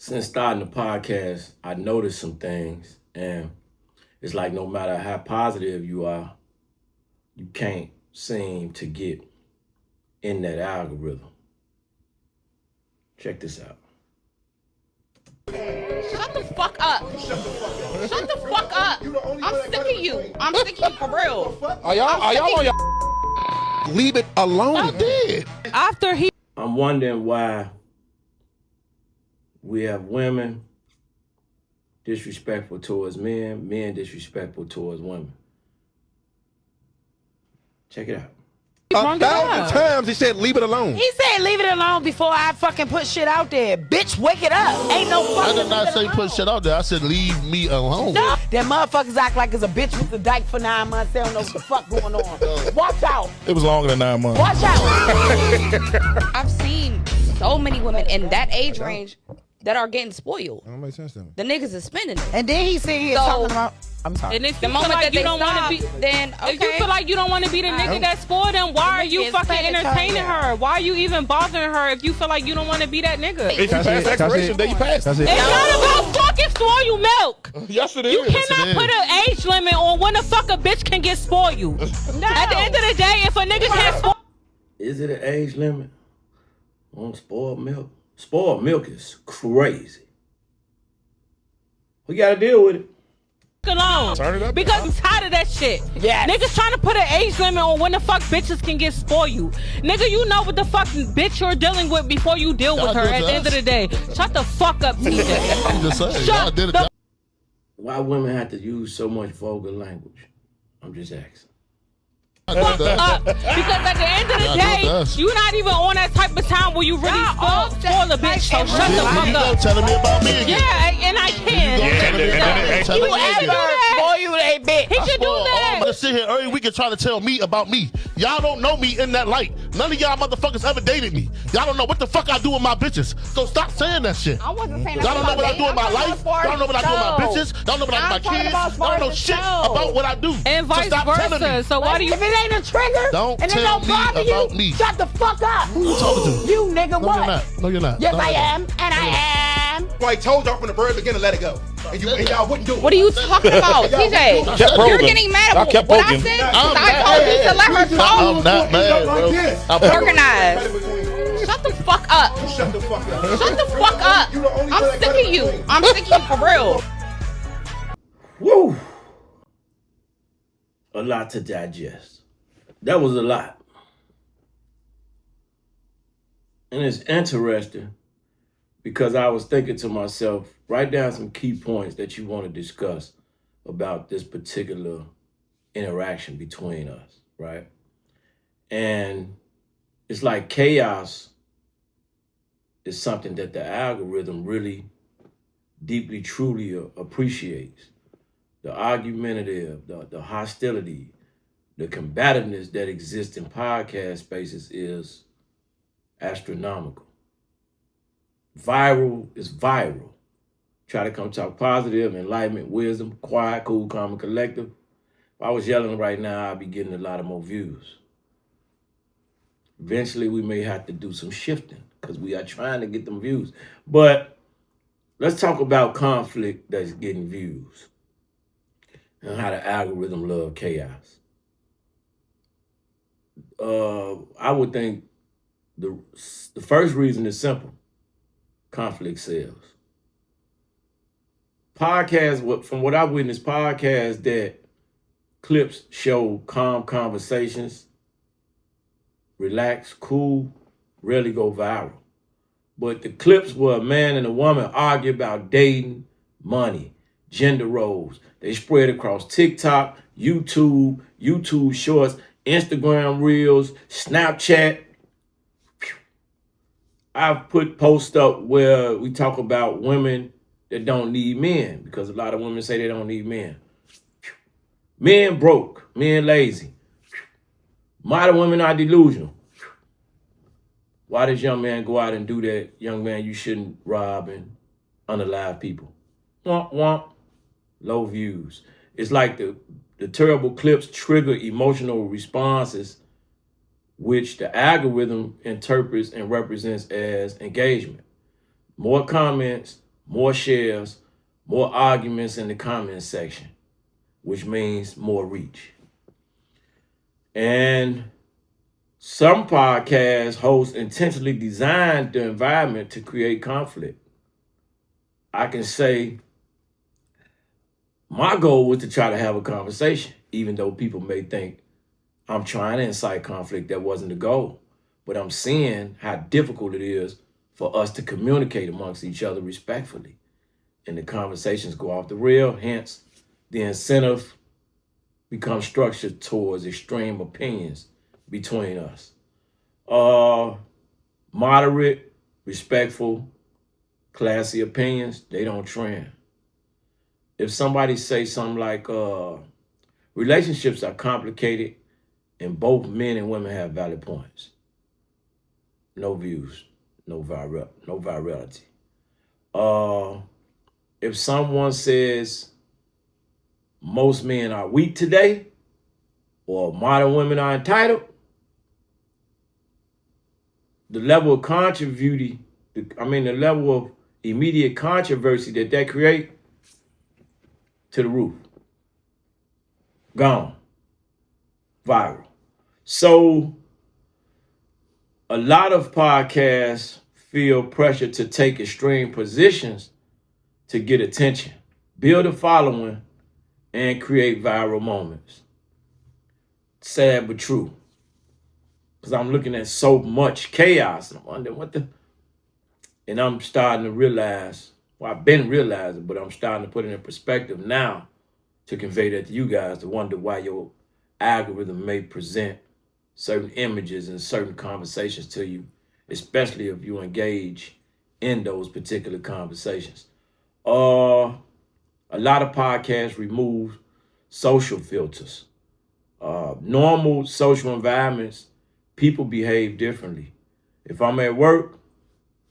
Since starting the podcast, I noticed some things, and it's like no matter how positive you are, you can't seem to get in that algorithm. Check this out. Shut the fuck up. Shut the fuck up. I'm sick of you. I'm sick of you for real. Are y'all on your leave it alone? I did. After he I'm wondering why we have women disrespectful towards men, men disrespectful towards women. Check it out. 1,000 times he said leave it alone. He said leave it alone before I fucking put shit out there. Bitch, wake it up. Ain't no fucking. I did not say put shit out there. I said leave me alone. No. Them motherfuckers act like it's a bitch with the dyke for 9 months. They don't know what the fuck going on. Watch out. It was longer than 9 months. Watch out. I've seen so many women in that age range that are getting spoiled. That don't make sense to me. The niggas is spending it. And then he said he was So- talking about. I'm sorry. And if The you moment feel like that you they don't want stop, to be, then okay. if you feel like you don't want to be the nigga that's spoiled, then why are you It's fucking paying entertaining attention. her? Why are you even bothering her if you feel like you don't want to be that nigga? If you pass expiration, then you pass. It's not about fucking spoil you milk. Yes, it is. You Yes, cannot it put is. an age limit on when the fuck a bitch can get spoiled. No. At the end of the day, if a nigga can't spoil Is it an age limit on spoiled milk? Spoiled milk is crazy. We gotta deal with it. alone, Turn it up. because I'm tired of that shit. Yes. Niggas trying to put an age limit on when the fuck bitches can get spoiled. Nigga, you know what the fuck bitch you're dealing with before you deal with Y'all her do at the end of the day. Shut the fuck up, TJ. I'm just saying. Shut Y'all did it. the Why women have to use so much vulgar language? I'm just asking. fuck up. Because at the end of the Y'all do day, us. you're not even on that type of time where you really spoil a bitch. So shut the Here fuck you go up. telling me about me again. Yeah, and I can. Telling You me ever again. spoil you a bitch. He should do Boy, I'm that. gonna sit here every week and try to tell me about me. Y'all don't know me in that light. None of y'all motherfuckers ever dated me. Y'all don't know what the fuck I do with my bitches. So stop saying that shit. I wasn't saying Y'all don't know what I do with my life. Y'all don't know what I do with my show. bitches. Y'all don't know what I do with my I'm kids. talking about Y'all don't know as shit a show. about what I do. And So vice stop telling versa. me. So why do you If it ain't a trigger, Don't and it tell don't me bother about you, me. shut the fuck up. Who you talking to? You nigga, No, what? you're not. No, you're not. Yes, No, I you're not. am, and I am. I told y'all from the very beginning, let it go. And y'all wouldn't do it. What are you talking about, TJ? kept You're probing. getting mad I at kept what I poking. said. I'm I mad. told you to let her I'm talk. not mad, bro. I'm Organized. Shut the fuck up. Shut the fuck up. Shut the fuck up. You the only I'm one that sick cut of you. it I'm sick of you for real. Woo! A lot to digest. That was a lot. And it's interesting because I was thinking to myself, write down some key points that you want to discuss about this particular interaction between us, right? And it's like chaos is something that the algorithm really deeply, truly appreciates. The argumentative, the hostility, the combativeness that exists in podcast spaces is astronomical. Viral is viral. Try to come talk positive, enlightenment, wisdom, quiet, cool, calm, and collective. If I was yelling right now, I'd be getting a lot of more views. Eventually, we may have to do some shifting because we are trying to get them views. But let's talk about conflict that's getting views and how the algorithm love chaos. I would think the first reason is simple. Conflict sells. Podcasts, from what I've witnessed, podcasts that clips show calm conversations, relax, cool, rarely go viral. But the clips where a man and a woman argue about dating, money, gender roles, they spread across TikTok, YouTube Shorts, Instagram Reels, Snapchat. I've put posts up where we talk about women that don't need men because a lot of women say they don't need men. Men broke, men lazy. Modern women are delusional. Why does young man go out and do that? Young man, you shouldn't rob and unalive people. Womp womp. Low views. It's like the terrible clips trigger emotional responses which the algorithm interprets and represents as engagement. More comments, more shares, more arguments in the comment section, which means more reach. And some podcast hosts intentionally designed the environment to create conflict. I can say my goal was to try to have a conversation, even though people may think I'm trying to incite conflict. That wasn't the goal. But I'm seeing how difficult it is for us to communicate amongst each other respectfully. And the conversations go off the rail, hence the incentive becomes structured towards extreme opinions between us. Moderate, respectful, classy opinions, they don't trend. If somebody say something like, relationships are complicated and both men and women have valid points. No views, no virality. If someone says most men are weak today or modern women are entitled, the level of the level of immediate controversy that create, to the roof. Gone. Viral. So a lot of podcasts feel pressure to take extreme positions to get attention, build a following, and create viral moments. Sad but true. Because I'm looking at so much chaos and I'm wondering and I'm starting to realize, well, I've been realizing, but I'm starting to put it in perspective now to convey that to you guys, to wonder why your algorithm may present certain images and certain conversations to you, especially if you engage in those particular conversations. A lot of podcasts remove social filters. Normal social environments, people behave differently. If I'm at work,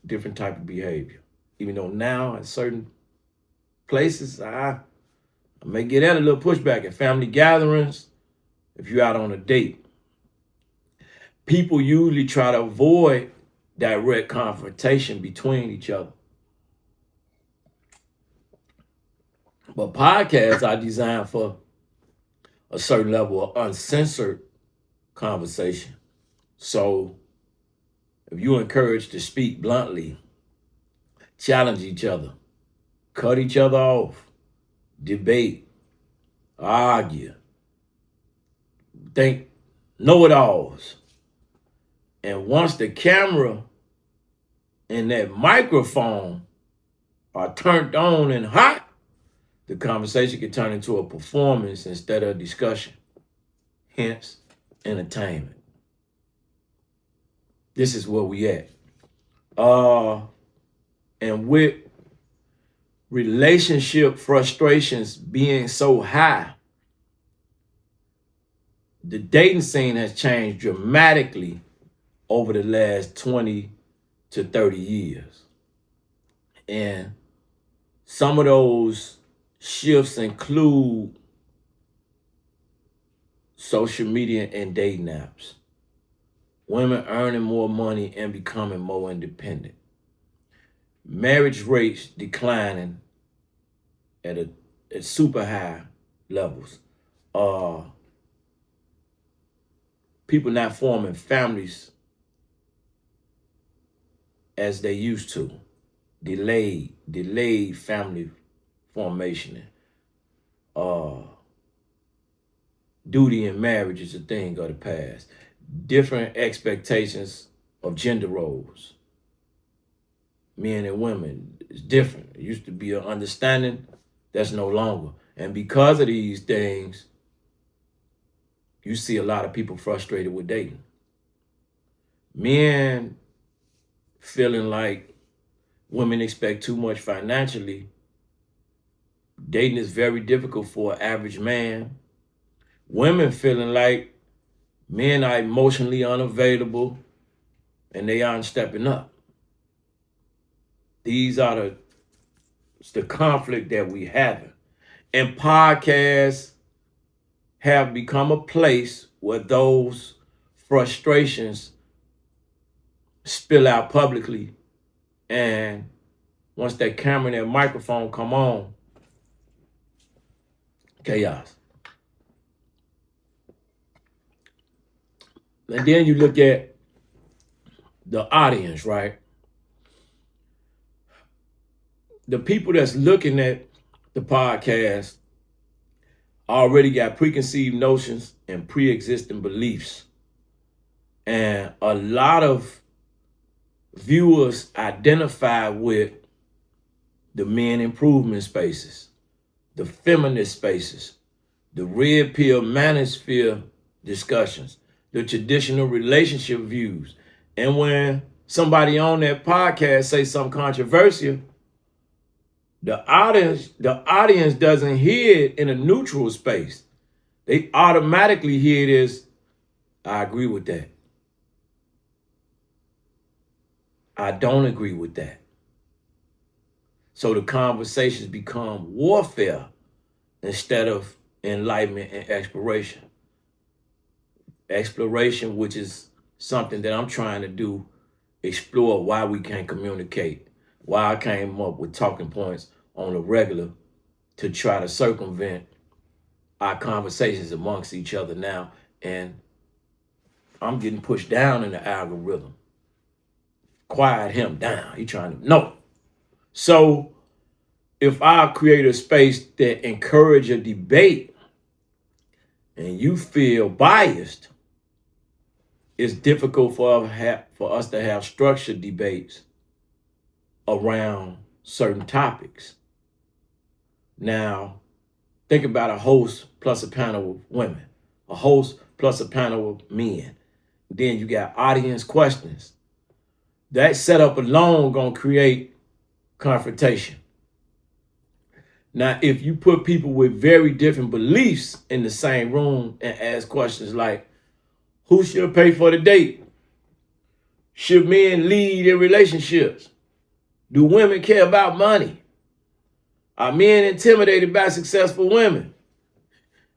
different type of behavior. Even though now in certain places, I may get at a little pushback at family gatherings, if you're out on a date. People usually try to avoid direct confrontation between each other. But podcasts are designed for a certain level of uncensored conversation. So if you're encouraged to speak bluntly, challenge each other, cut each other off, debate, argue, think know-it-alls. And once the camera and that microphone are turned on and hot, the conversation can turn into a performance instead of a discussion. Hence, entertainment. This is where we at. And with relationship frustrations being so high, the dating scene has changed dramatically over the last 20 to 30 years. And some of those shifts include social media and dating apps, women earning more money and becoming more independent, marriage rates declining at super high levels, people not forming families as they used to, delayed family formation. Duty in marriage is a thing of the past. Different expectations of gender roles. Men and women is different. It used to be an understanding, that's no longer. And because of these things, you see a lot of people frustrated with dating. Men feeling like women expect too much financially. Dating is very difficult for an average man. Women feeling like men are emotionally unavailable and they aren't stepping up. These are the conflict that we have. And podcasts have become a place where those frustrations spill out publicly and once that camera and that microphone come on, chaos. And then you look at the audience, right? The people that's looking at the podcast already got preconceived notions and pre-existing beliefs. And a lot of viewers identify with the men improvement spaces, the feminist spaces, the red pill manosphere discussions, the traditional relationship views. And when somebody on that podcast say something controversial, the audience doesn't hear it in a neutral space. They automatically hear it as, I agree with that. I don't agree with that. So the conversations become warfare instead of enlightenment and exploration. Exploration, which is something that I'm trying to do, explore why we can't communicate, why I came up with talking points on a regular to try to circumvent our conversations amongst each other now. And I'm getting pushed down in the algorithm. Quiet him down. He trying to, no. So if I create a space that encourage a debate and you feel biased, it's difficult for us to have structured debates around certain topics. Now, think about a host plus a panel of women, a host plus a panel of men. Then you got audience questions. That setup alone gonna create confrontation. Now, if you put people with very different beliefs in the same room and ask questions like, who should pay for the date? Should men lead in relationships? Do women care about money? Are men intimidated by successful women?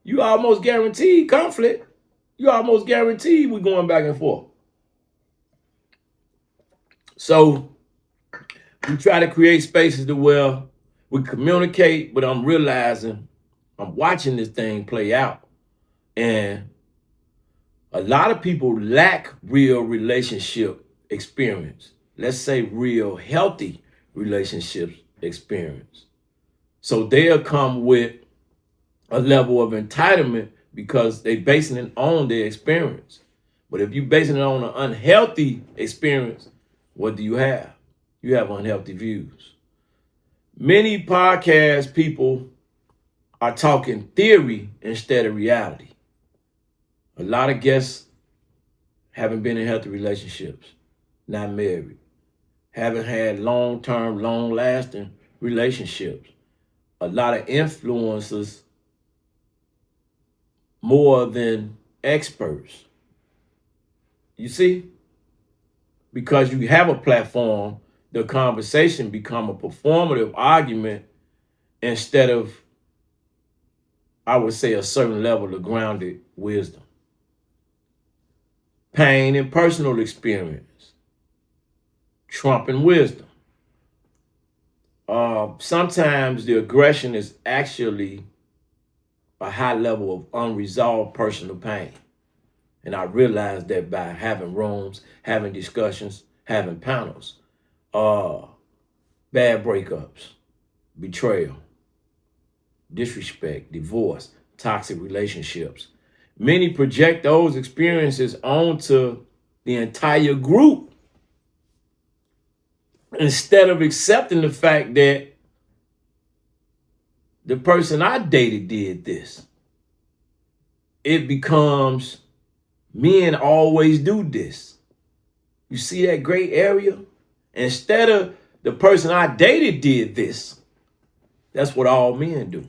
You almost guaranteed conflict. You almost guaranteed we're going back and forth. So we try to create spaces to where we communicate, but I'm realizing I'm watching this thing play out. And a lot of people lack real relationship experience. Let's say real healthy relationships experience. So they'll come with a level of entitlement because they basing it on their experience. But if you're basing it on an unhealthy experience, what do you have? You have unhealthy views. Many podcast people are talking theory instead of reality. A lot of guests haven't been in healthy relationships, not married, haven't had long-term, long-lasting relationships. A lot of influencers more than experts. You see? Because you have a platform, the conversation become a performative argument instead of, I would say, a certain level of grounded wisdom. Pain and personal experience, trumping wisdom. Sometimes the aggression is actually a high level of unresolved personal pain. And I realized that by having rooms, having discussions, having panels, bad breakups, betrayal, disrespect, divorce, toxic relationships. Many project those experiences onto the entire group instead of accepting the fact that the person I dated did this. It becomes men always do this. You see that gray area? Instead of the person I dated did this, that's what all men do.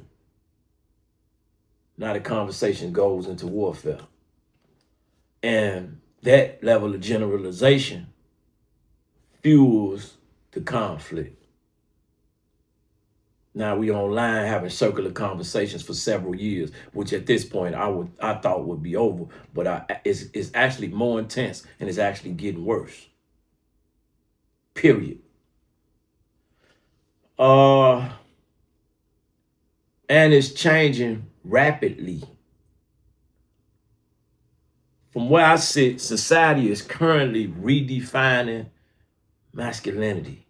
Now the conversation goes into warfare. And that level of generalization fuels the conflict. Now we online having circular conversations for several years, which at this point I thought would be over, but it's actually more intense and it's actually getting worse. Period. And it's changing rapidly. From where I sit, society is currently redefining masculinity,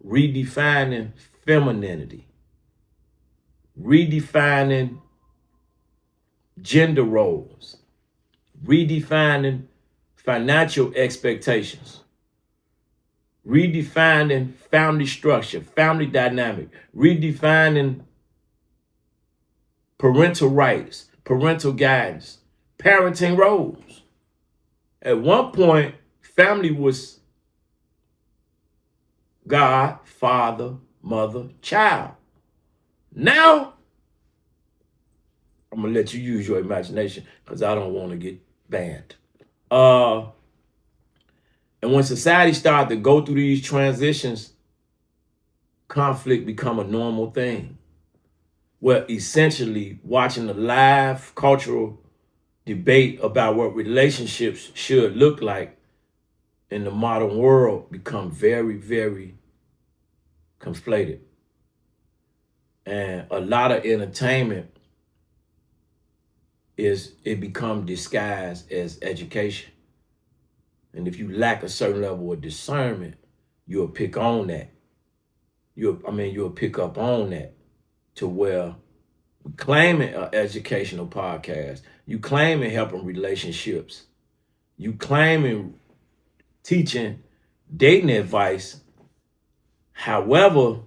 redefining femininity, redefining gender roles, redefining financial expectations, redefining family structure, family dynamic, redefining parental rights, parental guidance, parenting roles. At one point, family was God, father, mother, child. Now, I'm going to let you use your imagination because I don't want to get banned. And when society started to go through these transitions, conflict become a normal thing. Where essentially watching a live cultural debate about what relationships should look like in the modern world become very, very conflated. And a lot of entertainment it become disguised as education. And if you lack a certain level of discernment, you'll pick on that. You'll pick up on that to where we claiming an educational podcast, you claiming helping relationships, you claiming teaching dating advice. However,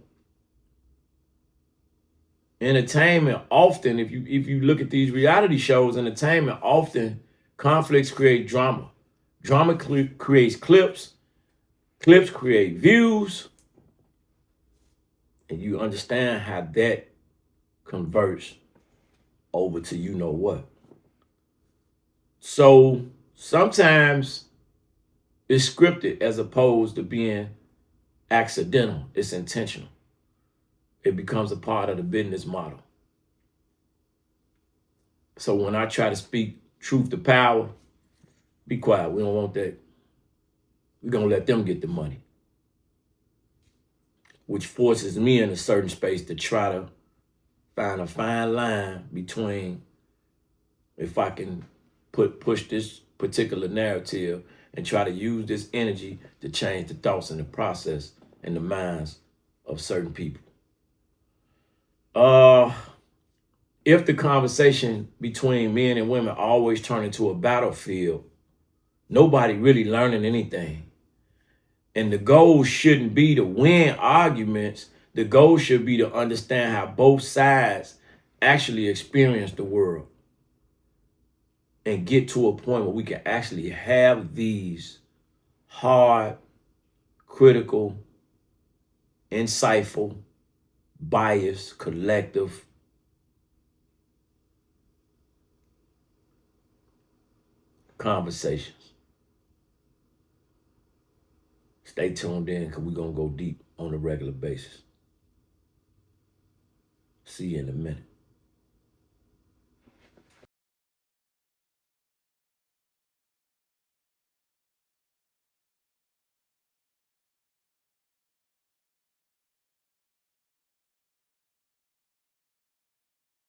entertainment often, if you look at these reality shows, entertainment often conflicts create drama. Drama creates clips. Clips create views. And you understand how that converts over to you know what. So sometimes it's scripted as opposed to being accidental. It's intentional. It becomes a part of the business model. So when I try to speak truth to power, be quiet. We don't want that. We're going to let them get the money. Which forces me in a certain space to try to find a fine line between if I can push this particular narrative and try to use this energy to change the thoughts and the process and the minds of certain people. If the conversation between men and women always turn into a battlefield, nobody really learning anything. And the goal shouldn't be to win arguments. The goal should be to understand how both sides actually experience the world and get to a point where we can actually have these hard, critical, insightful, biased, collective conversations. Stay tuned in because we're going to go deep on a regular basis. See you in a minute.